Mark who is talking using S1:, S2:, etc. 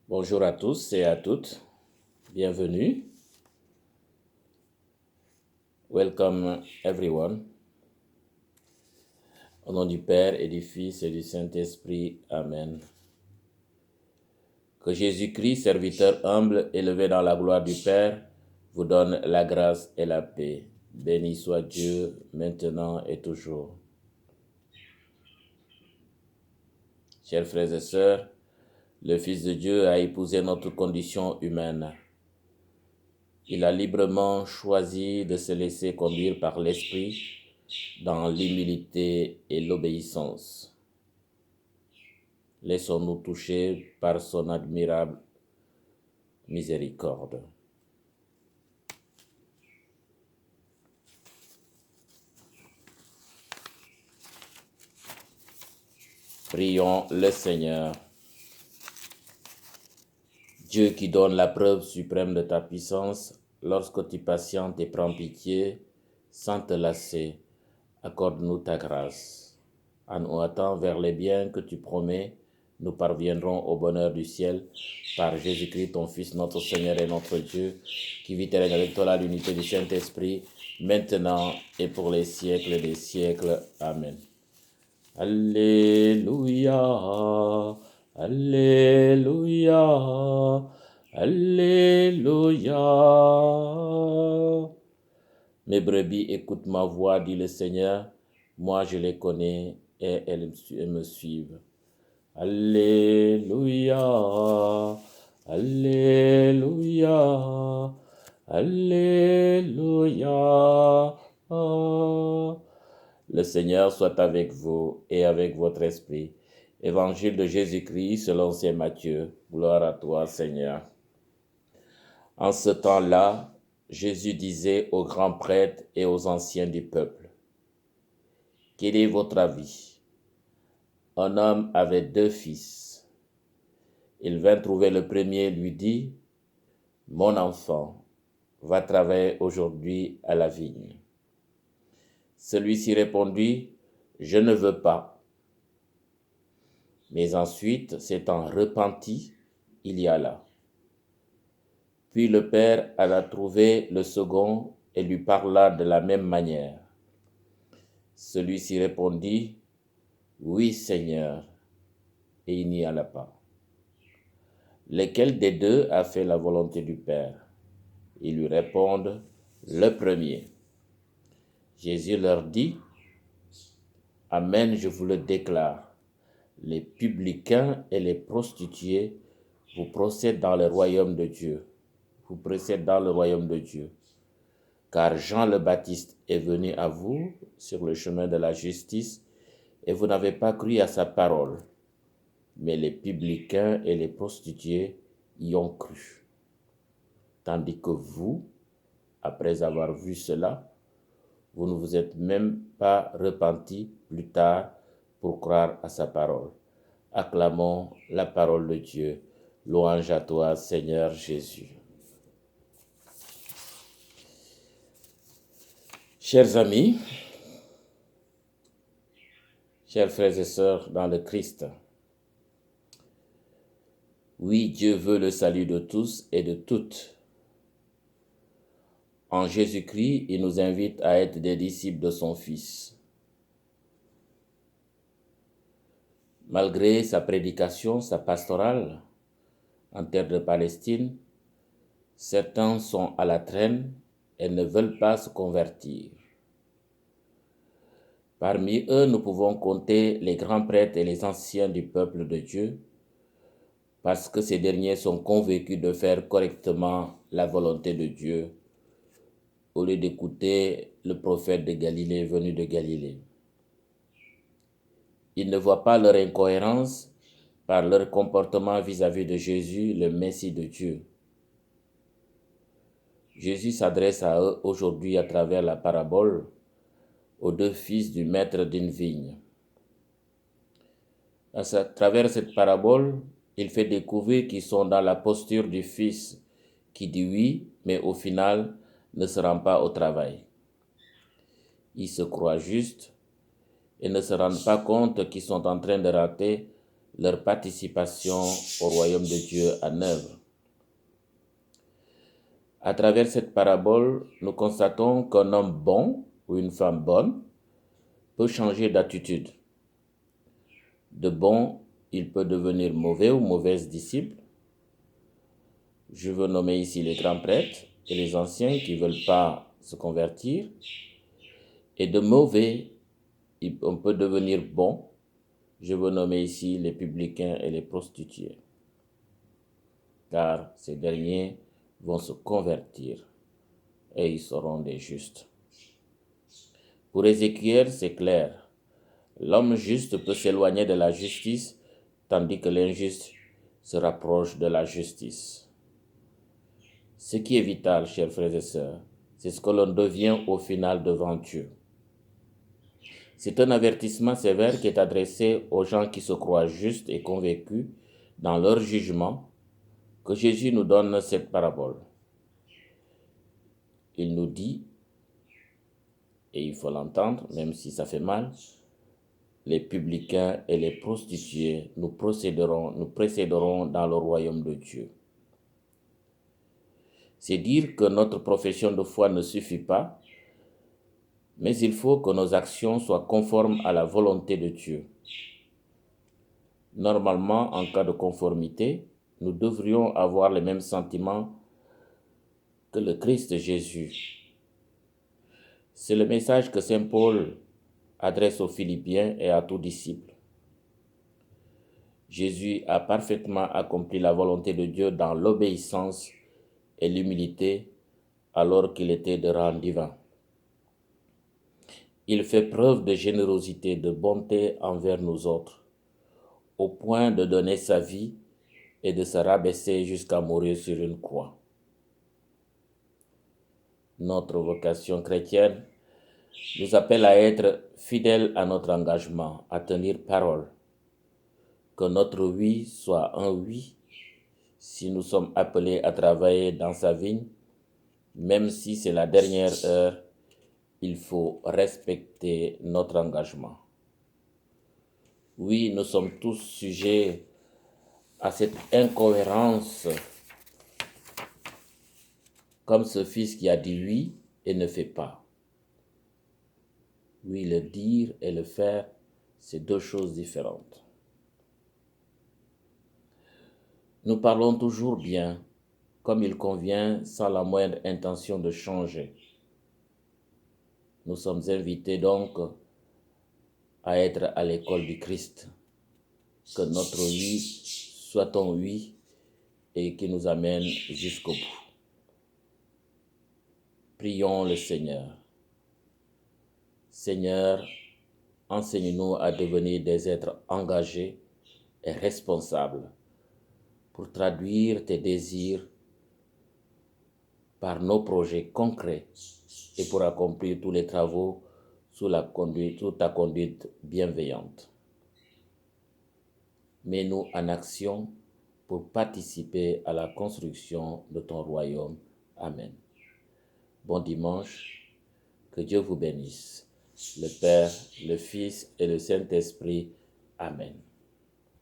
S1: Bonjour à tous et à toutes. Bienvenue. Welcome everyone. Au nom du Père et du Fils et du Saint-Esprit. Amen. Que Jésus-Christ, serviteur humble, élevé dans la gloire du Père, vous donne la grâce et la paix. Béni soit Dieu, maintenant et toujours. Chers frères et sœurs, le Fils de Dieu a épousé notre condition humaine. Il a librement choisi de se laisser conduire par l'Esprit dans l'humilité et l'obéissance. Laissons-nous toucher par son admirable miséricorde. Prions le Seigneur. Dieu qui donne la preuve suprême de ta puissance, lorsque tu patientes et prends pitié, sans te lasser, accorde-nous ta grâce. En nous hâtant vers les biens que tu promets, nous parviendrons au bonheur du ciel par Jésus-Christ, ton Fils, notre Seigneur et notre Dieu, qui vit et règne avec toi à l'unité du Saint-Esprit, maintenant et pour les siècles des siècles. Amen. Alléluia, Alléluia, Alléluia. Mes brebis écoutent ma voix, dit le Seigneur. Moi, je les connais et elles me suivent. Alléluia, Alléluia, Alléluia. Le Seigneur soit avec vous et avec votre esprit. Évangile de Jésus-Christ selon saint Matthieu. Gloire à toi, Seigneur. En ce temps-là, Jésus disait aux grands prêtres et aux anciens du peuple, « Quel est votre avis? Un homme avait 2 fils. Il vint trouver le premier et lui dit, « Mon enfant, va travailler aujourd'hui à la vigne. » Celui-ci répondit, « Je ne veux pas. » Mais ensuite, s'étant repenti, il y alla. Puis le père alla trouver le second et lui parla de la même manière. Celui-ci répondit, « Oui, Seigneur, » et il n'y alla pas. Lequel des 2 a fait la volonté du Père? Ils lui répondent, « Le premier. » Jésus leur dit, « Amen, je vous le déclare, les publicains et les prostituées vous précèdent dans le royaume de Dieu. Vous précèdent dans le royaume de Dieu. Car Jean le Baptiste est venu à vous sur le chemin de la justice et vous n'avez pas cru à sa parole. Mais les publicains et les prostituées y ont cru. Tandis que vous, après avoir vu cela, vous ne vous êtes même pas repentis plus tard pour croire à sa parole. Acclamons la parole de Dieu. Louange à toi, Seigneur Jésus. Chers amis, chers frères et sœurs dans le Christ, oui, Dieu veut le salut de tous et de toutes. En Jésus-Christ, il nous invite à être des disciples de son Fils. Malgré sa prédication, sa pastorale en terre de Palestine, certains sont à la traîne et ne veulent pas se convertir. Parmi eux, nous pouvons compter les grands prêtres et les anciens du peuple de Dieu, parce que ces derniers sont convaincus de faire correctement la volonté de Dieu, au lieu d'écouter le prophète de Galilée venu de Galilée. Ils ne voient pas leur incohérence par leur comportement vis-à-vis de Jésus, le Messie de Dieu. Jésus s'adresse à eux aujourd'hui à travers la parabole aux 2 fils du maître d'une vigne. À travers cette parabole, il fait découvrir qu'ils sont dans la posture du fils qui dit oui, mais au final ne se rend pas au travail. Ils se croient justes et ne se rendent pas compte qu'ils sont en train de rater leur participation au royaume de Dieu en œuvre. À travers cette parabole, nous constatons qu'un homme bon ou une femme bonne peut changer d'attitude. De bon, il peut devenir mauvais ou mauvaise disciple. Je veux nommer ici les grands prêtres et les anciens qui ne veulent pas se convertir. Et de mauvais, on peut devenir bon. Je veux nommer ici les publicains et les prostituées. Car ces derniers vont se convertir et ils seront des justes. Pour Ézéchiel, c'est clair. L'homme juste peut s'éloigner de la justice, tandis que l'injuste se rapproche de la justice. Ce qui est vital, chers frères et sœurs, c'est ce que l'on devient au final devant Dieu. C'est un avertissement sévère qui est adressé aux gens qui se croient justes et convaincus dans leur jugement que Jésus nous donne cette parabole. Il nous dit, et il faut l'entendre, même si ça fait mal, les publicains et les prostituées nous précéderont dans le royaume de Dieu. C'est dire que notre profession de foi ne suffit pas, mais il faut que nos actions soient conformes à la volonté de Dieu. Normalement, en cas de conformité, nous devrions avoir les mêmes sentiments que le Christ Jésus. C'est le message que Saint Paul adresse aux Philippiens et à tout disciple. Jésus a parfaitement accompli la volonté de Dieu dans l'obéissance et l'humilité alors qu'il était de rang divin. Il fait preuve de générosité, de bonté envers nous autres, au point de donner sa vie et de se rabaisser jusqu'à mourir sur une croix. Notre vocation chrétienne nous appelle à être fidèles à notre engagement, à tenir parole. Que notre oui soit un oui si nous sommes appelés à travailler dans sa vigne, même si c'est la dernière heure, il faut respecter notre engagement. Oui, nous sommes tous sujets à cette incohérence, comme ce fils qui a dit oui et ne fait pas. Oui, le dire et le faire, c'est deux choses différentes. Nous parlons toujours bien, comme il convient, sans la moindre intention de changer. Nous sommes invités donc à être à l'école du Christ. Que notre oui soit un oui et qui nous amène jusqu'au bout. Prions le Seigneur. Seigneur, enseigne-nous à devenir des êtres engagés et responsables pour traduire tes désirs par nos projets concrets et pour accomplir tous les travaux sous ta conduite bienveillante. Mets-nous en action pour participer à la construction de ton royaume. Amen. Bon dimanche, que Dieu vous bénisse, le Père, le Fils et le Saint-Esprit. Amen.